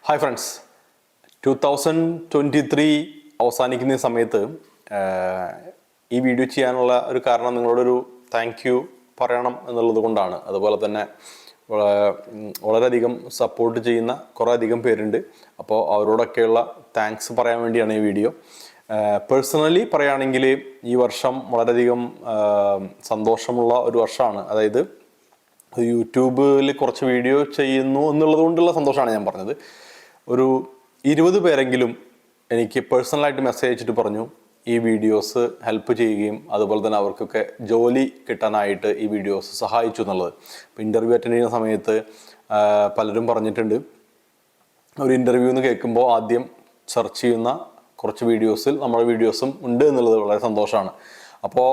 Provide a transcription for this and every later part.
Hi friends, 2023 അവസാനിക്കുന്ന സമയത്ത് ഈ വീഡിയോ ചെയ്യാനുള്ള ഒരു കാരണം നിങ്ങളോടൊരു താങ്ക് യു പറയണം എന്നുള്ളത് കൊണ്ടാണ്. അതുപോലെ തന്നെ വളരെയധികം സപ്പോർട്ട് ചെയ്യുന്ന കുറേ അധികം പേരുണ്ട്. അപ്പോൾ അവരോടൊക്കെയുള്ള താങ്ക്സ് പറയാൻ വേണ്ടിയാണ് ഈ വീഡിയോ. പേഴ്സണലി പറയുകയാണെങ്കിൽ ഈ വർഷം വളരെയധികം സന്തോഷമുള്ള ഒരു വർഷമാണ്. അതായത് യൂട്യൂബിൽ കുറച്ച് വീഡിയോ ചെയ്യുന്നു എന്നുള്ളത് കൊണ്ടുള്ള സന്തോഷമാണ് ഞാൻ പറഞ്ഞത്. ഒരു 20 പേരെങ്കിലും എനിക്ക് പേഴ്സണലായിട്ട് മെസ്സേജ് അയച്ചിട്ട് പറഞ്ഞു ഈ വീഡിയോസ് ഹെൽപ്പ് ചെയ്യുകയും അതുപോലെ തന്നെ അവർക്കൊക്കെ ജോലി കിട്ടാനായിട്ട് ഈ വീഡിയോസ് സഹായിച്ചു എന്നുള്ളത്. ഇപ്പോൾ ഇൻ്റർവ്യൂ അറ്റൻഡ് ചെയ്യുന്ന സമയത്ത് പലരും പറഞ്ഞിട്ടുണ്ട്, ഒരു ഇൻ്റർവ്യൂ എന്ന് കേൾക്കുമ്പോൾ ആദ്യം സെർച്ച് ചെയ്യുന്ന കുറച്ച് വീഡിയോസിൽ നമ്മുടെ വീഡിയോസും ഉണ്ട് എന്നുള്ളത് വളരെ സന്തോഷമാണ്. അപ്പോൾ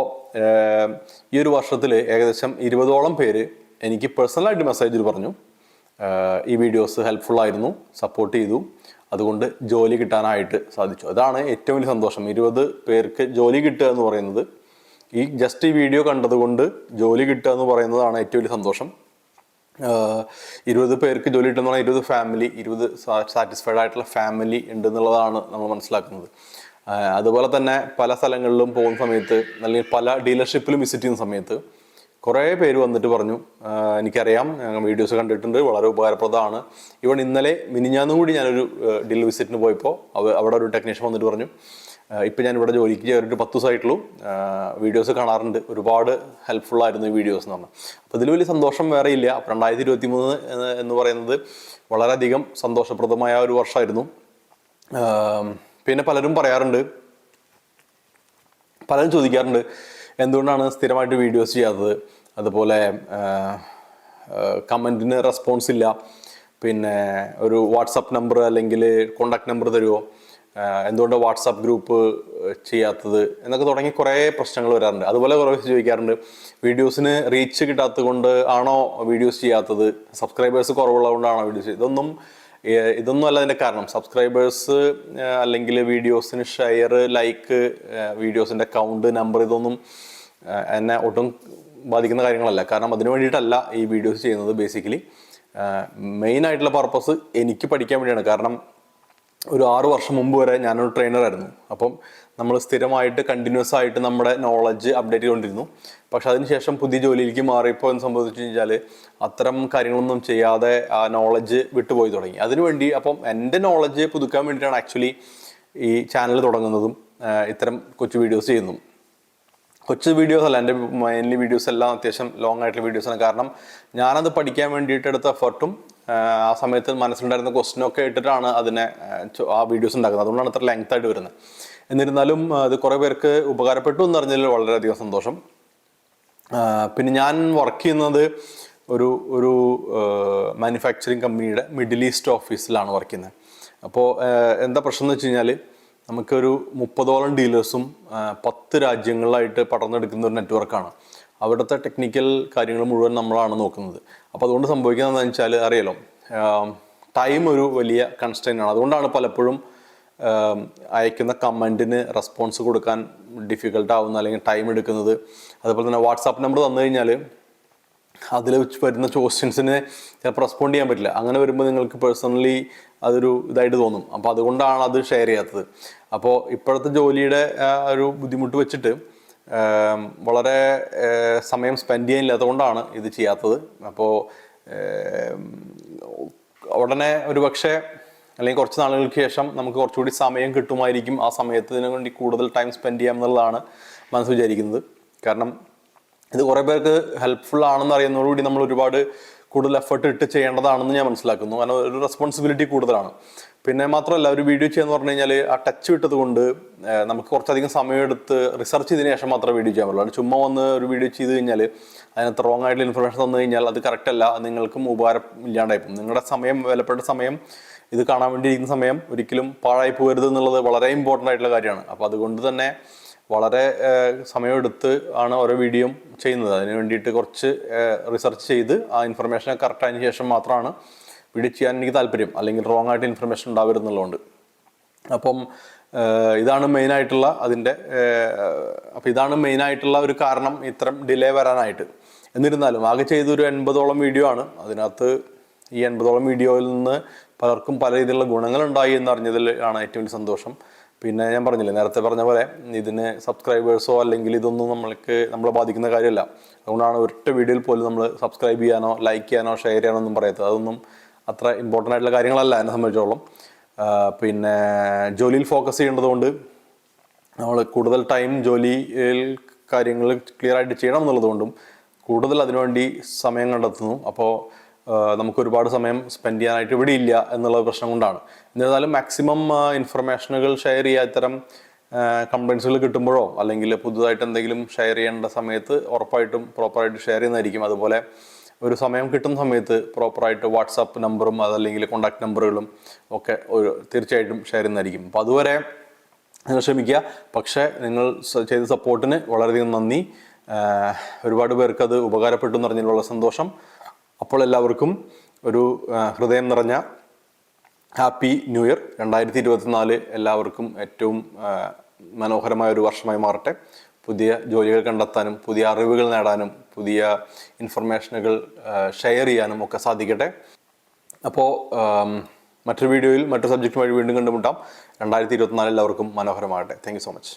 ഈ ഒരു വർഷത്തിൽ ഏകദേശം 20ഓളം പേര് എനിക്ക് പേഴ്സണലായിട്ട് മെസ്സേജിൽ പറഞ്ഞു ഈ വീഡിയോസ് ഹെൽപ്ഫുൾ ആയിരുന്നു, സപ്പോർട്ട് ചെയ്തു, അതുകൊണ്ട് ജോലി കിട്ടാനായിട്ട് സാധിച്ചു. അതാണ് ഏറ്റവും വലിയ സന്തോഷം. 20 പേർക്ക് ജോലി കിട്ടുക എന്ന് പറയുന്നത്, ഈ വീഡിയോ കണ്ടതുകൊണ്ട് ജോലി കിട്ടുക എന്ന് പറയുന്നതാണ് ഏറ്റവും വലിയ സന്തോഷം. 20 പേർക്ക് ജോലി കിട്ടുന്ന പറഞ്ഞാൽ 20 ഫാമിലി, 20 സാറ്റിസ്ഫൈഡ് ആയിട്ടുള്ള ഫാമിലി ഉണ്ടെന്നുള്ളതാണ് നമ്മൾ മനസ്സിലാക്കുന്നത്. അതുപോലെ തന്നെ പല സ്ഥലങ്ങളിലും പോകുന്ന സമയത്ത് അല്ലെങ്കിൽ പല ഡീലർഷിപ്പിലും വിസിറ്റ് ചെയ്യുന്ന സമയത്ത് കുറേ പേര് വന്നിട്ട് പറഞ്ഞു എനിക്കറിയാം, ഞങ്ങൾ വീഡിയോസ് കണ്ടിട്ടുണ്ട്, വളരെ ഉപകാരപ്രദമാണ്. ഇവൺ ഇന്നലെ മിനിഞ്ഞാന്നും കൂടി ഞാനൊരു ഡീലർ വിസിറ്റിന് പോയപ്പോൾ അവിടെ ഒരു ടെക്നീഷ്യൻ വന്നിട്ട് പറഞ്ഞു ഇപ്പം ഞാനിവിടെ ജോലിക്ക് കയറിയിട്ട് 10 ദിവസമായിട്ടുള്ളൂ, വീഡിയോസ് കാണാറുണ്ട്, ഒരുപാട് ഹെൽപ്ഫുൾ ആയിരുന്നു ഈ വീഡിയോസ് എന്ന് പറഞ്ഞു. അപ്പോൾ ഇതിൽ വലിയ സന്തോഷം വേറെ ഇല്ല. 2023 എന്ന് പറയുന്നത് വളരെയധികം സന്തോഷപ്രദമായ ഒരു വർഷമായിരുന്നു. പിന്നെ പലരും ചോദിക്കാറുണ്ട് എന്തുകൊണ്ടാണ് സ്ഥിരമായിട്ട് വീഡിയോസ് ചെയ്യാത്തത്, അതുപോലെ കമൻറ്റിന് റെസ്പോൺസ് ഇല്ല, പിന്നെ ഒരു വാട്സപ്പ് നമ്പർ അല്ലെങ്കിൽ കോണ്ടാക്ട് നമ്പർ തരുമോ, എന്തുകൊണ്ട് വാട്സാപ്പ് ഗ്രൂപ്പ് ചെയ്യാത്തത് എന്നൊക്കെ തുടങ്ങി കുറേ പ്രശ്നങ്ങൾ വരാറുണ്ട്. അതുപോലെ കുറേ ചോദിക്കാറുണ്ട് വീഡിയോസിന് റീച്ച് കിട്ടാത്തത് കൊണ്ട് ആണോ വീഡിയോസ് ചെയ്യാത്തത്, സബ്സ്ക്രൈബേഴ്സ് കുറവുള്ളത് കൊണ്ടാണോ വീഡിയോസ് ഇതൊന്നും അല്ല അതിൻ്റെ കാരണം. സബ്സ്ക്രൈബേഴ്സ് അല്ലെങ്കിൽ വീഡിയോസിന് ഷെയർ, ലൈക്ക്, വീഡിയോസിൻ്റെ കൗണ്ട്, നമ്പർ ഇതൊന്നും എന്നെ ഒട്ടും ബാധിക്കുന്ന കാര്യങ്ങളല്ല. കാരണം അതിനു വേണ്ടിയിട്ടല്ല ഈ വീഡിയോസ് ചെയ്യുന്നത്. ബേസിക്കലി മെയിൻ ആയിട്ടുള്ള പർപ്പസ് എനിക്ക് പഠിക്കാൻ വേണ്ടിയാണ്. കാരണം ഒരു 6 വർഷം മുമ്പ് വരെ ഞാനൊരു ട്രെയിനറായിരുന്നു. അപ്പം നമ്മൾ സ്ഥിരമായിട്ട് കണ്ടിന്യൂസ് ആയിട്ട് നമ്മുടെ നോളജ് അപ്ഡേറ്റ് ചെയ്തുകൊണ്ടിരുന്നു. പക്ഷെ അതിനുശേഷം പുതിയ ജോലിയിലേക്ക് മാറിയപ്പോൾ എന്ന് സംഭവിച്ചു കഴിഞ്ഞാൽ അത്തരം കാര്യങ്ങളൊന്നും ചെയ്യാതെ ആ നോളജ് വിട്ടുപോയി തുടങ്ങി. അതിനുവേണ്ടി അപ്പം എൻ്റെ നോളജ് പുതുക്കാൻ വേണ്ടിയിട്ടാണ് ആക്ച്വലി ഈ ചാനൽ തുടങ്ങുന്നതും ഇത്തരം കൊച്ചു വീഡിയോസ് ചെയ്യുന്നതും. കൊച്ചു വീഡിയോസ് അല്ല, എൻ്റെ മെയിൻലി വീഡിയോസ് എല്ലാം അത്യാവശ്യം ലോങ് ആയിട്ടുള്ള വീഡിയോസാണ്. കാരണം ഞാനത് പഠിക്കാൻ വേണ്ടിയിട്ട് എടുത്ത എഫർട്ടും ആ സമയത്ത് മനസ്സിലുണ്ടായിരുന്ന ക്വസ്റ്റ്യനൊക്കെ ഇട്ടിട്ടാണ് ആ വീഡിയോസ് ഉണ്ടാക്കുന്നത്. അതുകൊണ്ടാണ് ഇത്ര ലെങ്ത് ആയിട്ട് വരുന്നത്. എന്നിരുന്നാലും അത് കുറേ പേർക്ക് ഉപകാരപ്പെട്ടു എന്ന് പറഞ്ഞതിൽ വളരെയധികം സന്തോഷം. പിന്നെ ഞാൻ വർക്ക് ചെയ്യുന്നത് ഒരു മാനുഫാക്ചറിങ് കമ്പനിയുടെ മിഡിൽ ഈസ്റ്റ് ഓഫീസിലാണ് വർക്ക് ചെയ്യുന്നത്. അപ്പോൾ എന്താ പ്രശ്നം എന്ന് വെച്ച് കഴിഞ്ഞാൽ നമുക്കൊരു 30ഓളം ഡീലേഴ്സും 10 രാജ്യങ്ങളിലായിട്ട് പടർന്നെടുക്കുന്ന ഒരു നെറ്റ്വർക്കാണ്. അവിടുത്തെ ടെക്നിക്കൽ കാര്യങ്ങൾ മുഴുവൻ നമ്മളാണ് നോക്കുന്നത്. അപ്പോൾ അതുകൊണ്ട് സംഭവിക്കുന്നത് എന്താണെന്ന് വെച്ചാൽ അറിയാലോ, ടൈം ഒരു വലിയ കൺസ്ട്രെയിൻ ആണ്. അതുകൊണ്ടാണ് പലപ്പോഴും അയക്കുന്ന കമൻറ്റിന് റെസ്പോൺസ് കൊടുക്കാൻ ഡിഫിക്കൽട്ട് ആവുന്ന അല്ലെങ്കിൽ ടൈം എടുക്കുന്നത്. അതുപോലെ തന്നെ വാട്സാപ്പ് നമ്പർ തന്നു കഴിഞ്ഞാൽ അതിൽ വരുന്ന ക്വസ്റ്റ്യൻസിന് ചിലപ്പോൾ റെസ്പോണ്ട് ചെയ്യാൻ പറ്റില്ല. അങ്ങനെ വരുമ്പോൾ നിങ്ങൾക്ക് പേഴ്സണലി അതൊരു ഇതായിട്ട് തോന്നും. അപ്പോൾ അതുകൊണ്ടാണ് അത് ഷെയർ ചെയ്യാത്തത്. അപ്പോൾ ഇപ്പോഴത്തെ ജോലിയുടെ ഒരു ബുദ്ധിമുട്ട് വെച്ചിട്ട് വളരെ സമയം സ്പെൻഡ് ചെയ്യാനില്ലാത്തതുകൊണ്ടാണ് ഇത് ചെയ്യാത്തത്. അപ്പോൾ ഉടനെ ഒരു പക്ഷേ അല്ലെങ്കിൽ കുറച്ച് നാളുകൾക്ക് ശേഷം നമുക്ക് കുറച്ചുകൂടി സമയം കിട്ടുമായിരിക്കും. ആ സമയത്ത് ഇതിനു വേണ്ടി കൂടുതൽ ടൈം സ്പെൻഡ് ചെയ്യാം എന്നുള്ളതാണ് മനസ്സ് വിചാരിക്കുന്നത്. കാരണം ഇത് കുറേ പേർക്ക് ഹെൽപ്ഫുൾ ആണെന്ന് അറിയുന്നതോടുകൂടി നമ്മൾ ഒരുപാട് കൂടുതൽ എഫേർട്ട് ഇട്ട് ചെയ്യേണ്ടതാണെന്ന് ഞാൻ മനസ്സിലാക്കുന്നു. കാരണം ഒരു റെസ്പോൺസിബിലിറ്റി കൂടുതലാണ്. പിന്നെ മാത്രമല്ല, ഒരു വീഡിയോ ചെയ്യാന്ന് പറഞ്ഞു കഴിഞ്ഞാൽ ആ ടച്ച് വിട്ടത് കൊണ്ട് നമുക്ക് കുറച്ചധികം സമയമെടുത്ത് റിസർച്ച് ചെയ്തതിന് ശേഷം മാത്രമേ വീഡിയോ ചെയ്യാൻ പറ്റുള്ളൂ. ചുമ്മാ വന്ന് ഒരു വീഡിയോ ചെയ്ത് കഴിഞ്ഞാൽ അതിനകത്ത് റോങ് ആയിട്ടുള്ള ഇൻഫർമേഷൻ തന്നു കഴിഞ്ഞാൽ അത് കറക്റ്റ് അല്ല, നിങ്ങൾക്കും ഉപകാരം ഇല്ലാണ്ടായിപ്പോകും. നിങ്ങളുടെ സമയം, വിലപ്പെട്ട സമയം, ഇത് കാണാൻ വേണ്ടി ഇരിക്കുന്ന സമയം ഒരിക്കലും പാഴായി പോകരുത് എന്നുള്ളത് വളരെ ഇമ്പോർട്ടൻ്റ് ആയിട്ടുള്ള കാര്യമാണ്. അപ്പോൾ അതുകൊണ്ട് തന്നെ വളരെ സമയമെടുത്ത് ആണ് ഓരോ വീഡിയോ ചെയ്യുന്നത്. അതിന് വേണ്ടിയിട്ട് കുറച്ച് റിസർച്ച് ചെയ്ത് ആ ഇൻഫർമേഷൻ കറക്റ്റ് ആയതിനു ശേഷം മാത്രമാണ് വീഡിയോ ചെയ്യാൻ എനിക്ക് താല്പര്യം. അല്ലെങ്കിൽ റോങ് ആയിട്ട് ഇൻഫർമേഷൻ ഉണ്ടാവരുന്നുള്ളതുകൊണ്ട്. അപ്പം ഇതാണ് മെയിനായിട്ടുള്ള ഒരു കാരണം ഇത്തരം ഡിലേ വരാനായിട്ട്. എന്നിരുന്നാലും ആകെ ചെയ്തൊരു 80ഓളം വീഡിയോ ആണ്. അതിനകത്ത് ഈ 80ഓളം വീഡിയോയിൽ നിന്ന് പലർക്കും പല രീതിയിലുള്ള ഗുണങ്ങളുണ്ടായി എന്നറിഞ്ഞതിൽ ആണ് ഏറ്റവും വലിയ സന്തോഷം. പിന്നെ ഞാൻ പറഞ്ഞില്ലേ, നേരത്തെ പറഞ്ഞ പോലെ ഇതിന് സബ്സ്ക്രൈബേഴ്സോ അല്ലെങ്കിൽ ഇതൊന്നും നമ്മളെ ബാധിക്കുന്ന കാര്യമല്ല. അതുകൊണ്ടാണ് ഒരൊറ്റ വീഡിയോയിൽ പോലും നമ്മൾ സബ്സ്ക്രൈബ് ചെയ്യാനോ ലൈക്ക് ചെയ്യാനോ ഷെയർ ചെയ്യാനോ ഒന്നും പറയാത്തത്. അതൊന്നും അത്ര ഇമ്പോർട്ടൻ്റ് ആയിട്ടുള്ള കാര്യങ്ങളല്ല എന്നെ സംബന്ധിച്ചോളം. പിന്നെ ജോലിയിൽ ഫോക്കസ് ചെയ്യേണ്ടതുകൊണ്ട് നമ്മൾ കൂടുതൽ ടൈം ജോലിയിൽ കാര്യങ്ങൾ ക്ലിയർ ആയിട്ട് ചെയ്യണം എന്നുള്ളതുകൊണ്ടും കൂടുതൽ അതിനുവേണ്ടി സമയം കണ്ടെത്തുന്നു. അപ്പോൾ നമുക്ക് ഒരുപാട് സമയം സ്പെൻഡ് ചെയ്യാനായിട്ട് ഇവിടെ ഇല്ല എന്നുള്ള പ്രശ്നം കൊണ്ടാണ്. എന്നിരുന്നാലും മാക്സിമം ഇൻഫർമേഷനുകൾ ഷെയർ ചെയ്യുക, ഇത്തരം കംപ്ലയിൻസുകൾ കിട്ടുമ്പോഴോ അല്ലെങ്കിൽ പുതുതായിട്ട് എന്തെങ്കിലും ഷെയർ ചെയ്യേണ്ട സമയത്ത് ഉറപ്പായിട്ടും പ്രോപ്പറായിട്ട് ഷെയർ ചെയ്യുന്നതായിരിക്കും. അതുപോലെ ഒരു സമയം കിട്ടുന്ന സമയത്ത് പ്രോപ്പറായിട്ട് വാട്സാപ്പ് നമ്പറും അതല്ലെങ്കിൽ കോൺടാക്ട് നമ്പറുകളും ഒക്കെ തീർച്ചയായിട്ടും ഷെയർ ചെയ്യുന്നതായിരിക്കും. അപ്പോൾ അതുവരെ നിങ്ങൾ ശ്രമിക്കുക. പക്ഷേ നിങ്ങൾ ചെയ്ത സപ്പോർട്ടിന് വളരെയധികം നന്ദി. ഒരുപാട് പേർക്ക് അത് ഉപകാരപ്പെട്ടു എന്ന് പറഞ്ഞതിലുള്ള സന്തോഷം. അപ്പോൾ എല്ലാവർക്കും ഒരു ഹൃദയം നിറഞ്ഞ ഹാപ്പി ന്യൂ ഇയർ. 2024 എല്ലാവർക്കും ഏറ്റവും മനോഹരമായ ഒരു വർഷമായി മാറട്ടെ. പുതിയ ജോലികൾ കണ്ടെത്താനും പുതിയ അറിവുകൾ നേടാനും പുതിയ ഇൻഫർമേഷനുകൾ ഷെയർ ചെയ്യാനും ഒക്കെ സാധിക്കട്ടെ. അപ്പോൾ മറ്റൊരു വീഡിയോയിൽ മറ്റൊരു സബ്ജക്റ്റുമായി വീണ്ടും കണ്ടുമുട്ടാം. 2024 എല്ലാവർക്കും മനോഹരമാകട്ടെ. Thank you so much.